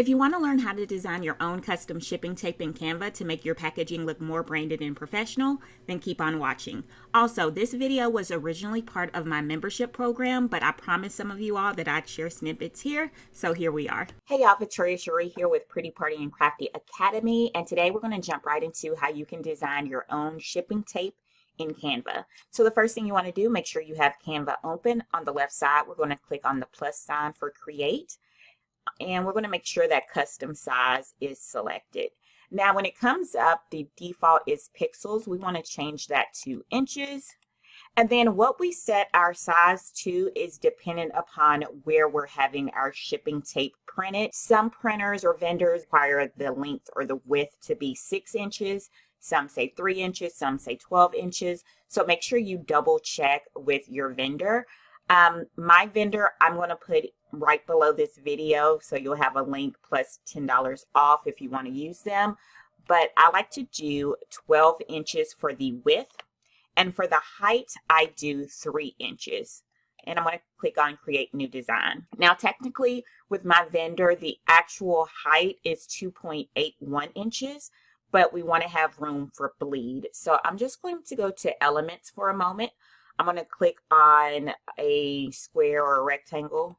If you want to learn how to design your own custom shipping tape in Canva to make your packaging look more branded and professional, then keep on watching. Also, this video was originally part of my membership program, but I promised some of you all that I'd share snippets here, so here we are. Hey y'all, Victoria Cherie here with Pretty Party and Crafty Academy, and today we're going to jump right into how you can design your own shipping tape in Canva. So the first thing you want to do, make sure you have Canva open. On the left side, we're going to click on the plus sign for create. And we're going to make sure that custom size is selected. Now, when it comes up, the default is pixels. We want to change that to inches. And then what we set our size to is dependent upon where we're having our shipping tape printed. Some printers or vendors require the length or the width to be 6 inches. Some say 3 inches, some say 12 inches. So make sure you double check with your vendor. My vendor, I'm going to put right below this video, so you'll have a link plus $10 off if you want to use them. But I like to do 12 inches for the width, and for the height, I do 3 inches. And I'm going to click on Create New Design. Now, technically, with my vendor, the actual height is 2.81 inches, but we want to have room for bleed. So I'm just going to go to Elements for a moment. I'm going to click on a square or a rectangle.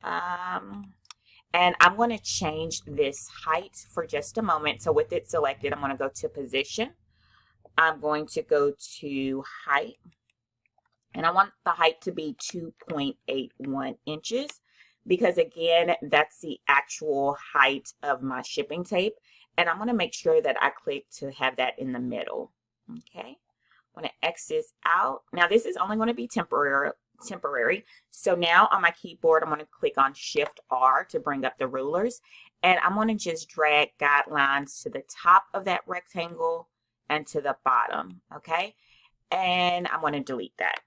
And I'm going to change this height for just a moment. So with it selected, I'm going to go to Position. I'm going to go to Height. And I want the height to be 2.81 inches. Because again, that's the actual height of my shipping tape. And I'm going to make sure that I click to have that in the middle. Okay. I'm going to X this out. Now this is only going to be temporary. So now on my keyboard, I'm going to click on Shift R to bring up the rulers. And I'm going to just drag guidelines to the top of that rectangle and to the bottom. Okay. And I'm going to delete that.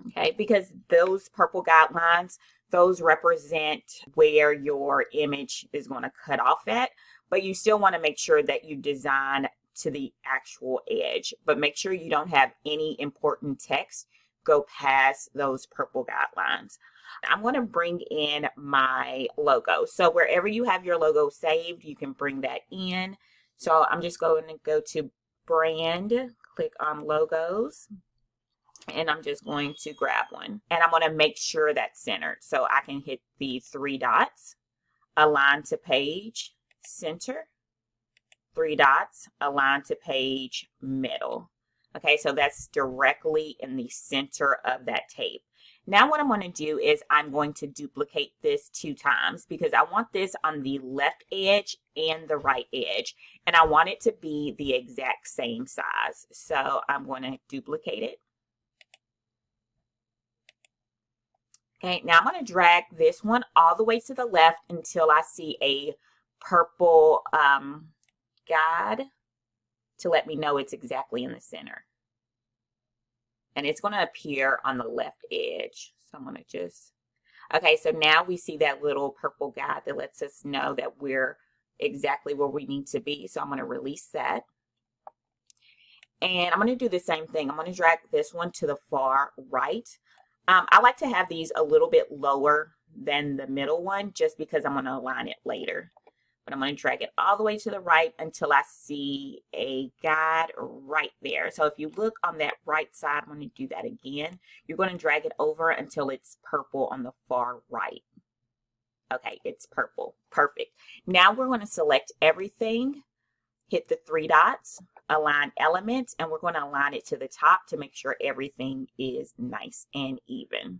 Okay. Because those purple guidelines, those represent where your image is going to cut off at. But you still want to make sure that you design to the actual edge, but make sure you don't have any important text go past those purple guidelines. I'm going to bring in my logo. So wherever you have your logo saved, you can bring that in. So I'm just going to go to Brand, click on Logos, and I'm just going to grab one. And I'm going to make sure that's centered. So I can hit the 3 dots, Align to Page, Center, 3 dots, Align to Page, Middle. Okay, so that's directly in the center of that tape. Now what I'm going to do is I'm going to duplicate this 2 times because I want this on the left edge and the right edge. And I want it to be the exact same size. So I'm going to duplicate it. Okay, now I'm going to drag this one all the way to the left until I see a purple guide to let me know it's exactly in the center. And it's going to appear on the left edge. So I'm going to just, okay, so now we see that little purple guide that lets us know that we're exactly where we need to be. So I'm going to release that. And I'm going to do the same thing. I'm going to drag this one to the far right. I like to have these a little bit lower than the middle one just because I'm going to align it later. But I'm going to drag it all the way to the right until I see a guide right there. So if you look on that right side, I'm going to do that again. You're going to drag it over until it's purple on the far right. Okay, it's purple. Perfect. Now we're going to select everything, hit the 3 dots, align elements, and we're going to align it to the top to make sure everything is nice and even.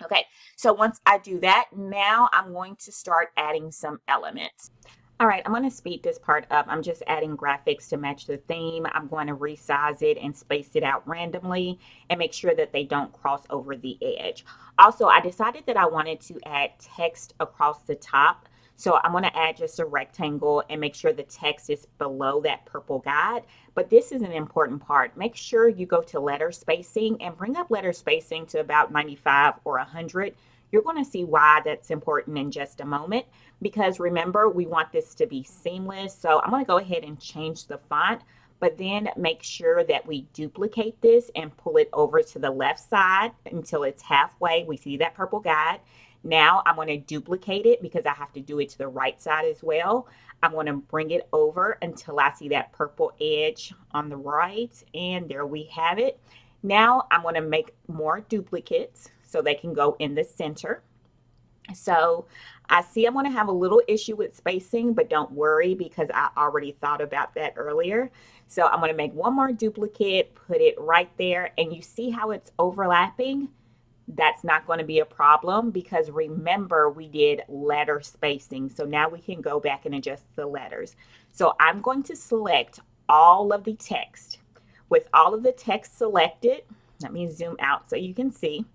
Okay, so once I do that, now I'm going to start adding some elements. All right, I'm going to speed this part up. I'm just adding graphics to match the theme. I'm going to resize it and space it out randomly and make sure that they don't cross over the edge. Also, I decided that I wanted to add text across the top. So I'm going to add just a rectangle and make sure the text is below that purple guide. But this is an important part. Make sure you go to letter spacing and bring up letter spacing to about 95 or 100. You're going to see why that's important in just a moment, because remember, we want this to be seamless. So I'm going to go ahead and change the font, but then make sure that we duplicate this and pull it over to the left side until it's halfway. We see that purple guide. Now I'm going to duplicate it because I have to do it to the right side as well. I'm going to bring it over until I see that purple edge on the right, and there we have it. Now I'm going to make more duplicates so they can go in the center. So I see I'm going to have a little issue with spacing, but don't worry because I already thought about that earlier. So I'm going to make one more duplicate, put it right there, and you see how it's overlapping? That's not going to be a problem because remember we did letter spacing. So now we can go back and adjust the letters. So I'm going to select all of the text. With all of the text selected, let me zoom out so you can see.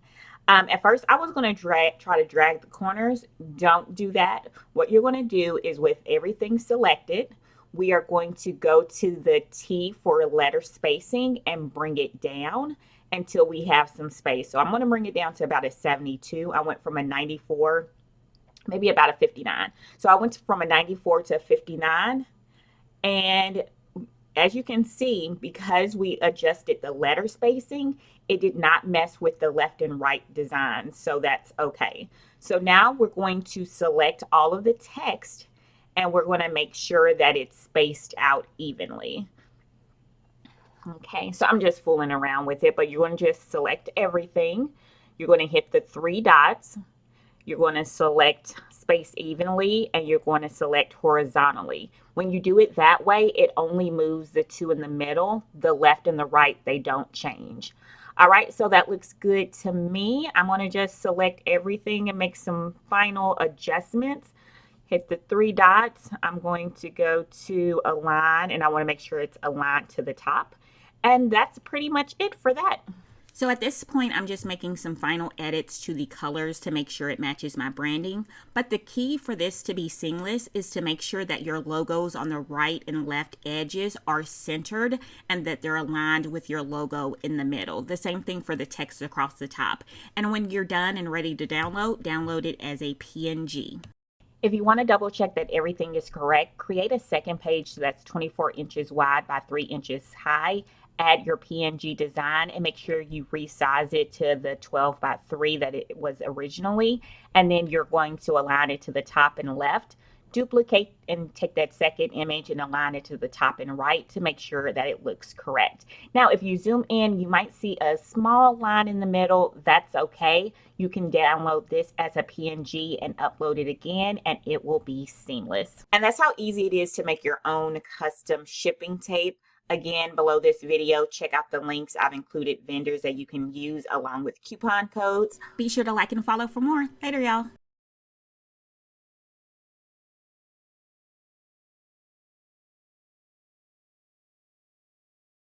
At first, I was going to try to drag the corners. Don't do that. What you're going to do is with everything selected, we are going to go to the T for letter spacing and bring it down until we have some space. So I'm going to bring it down to about a 72. I went from a 94, maybe about a 59. So I went from a 94 to a 59. And as you can see, because we adjusted the letter spacing, it did not mess with the left and right design. So that's okay. So now we're going to select all of the text and we're going to make sure that it's spaced out evenly. Okay, so I'm just fooling around with it, but you're going to just select everything. You're going to hit the three dots. You're going to select space evenly and you're going to select horizontally. When you do it that way, it only moves the two in the middle. The left and the right, they don't change. All right, so that looks good to me. I'm going to just select everything and make some final adjustments. Hit the three dots. I'm going to go to align and I want to make sure it's aligned to the top. And that's pretty much it for that. So at this point, I'm just making some final edits to the colors to make sure it matches my branding. But the key for this to be seamless is to make sure that your logos on the right and left edges are centered and that they're aligned with your logo in the middle. The same thing for the text across the top. And when you're done and ready to download it as a PNG. If you want to double check that everything is correct, create a second page that's 24 inches wide by 3 inches high. Add your PNG design and make sure you resize it to the 12 by 3 that it was originally. And then you're going to align it to the top and left. Duplicate and take that second image and align it to the top and right to make sure that it looks correct. Now, if you zoom in, you might see a small line in the middle. That's okay. You can download this as a PNG and upload it again, and it will be seamless. And that's how easy it is to make your own custom shipping tape. Again, below this video, check out the links. I've included vendors that you can use along with coupon codes. Be sure to like and follow for more. Later, y'all.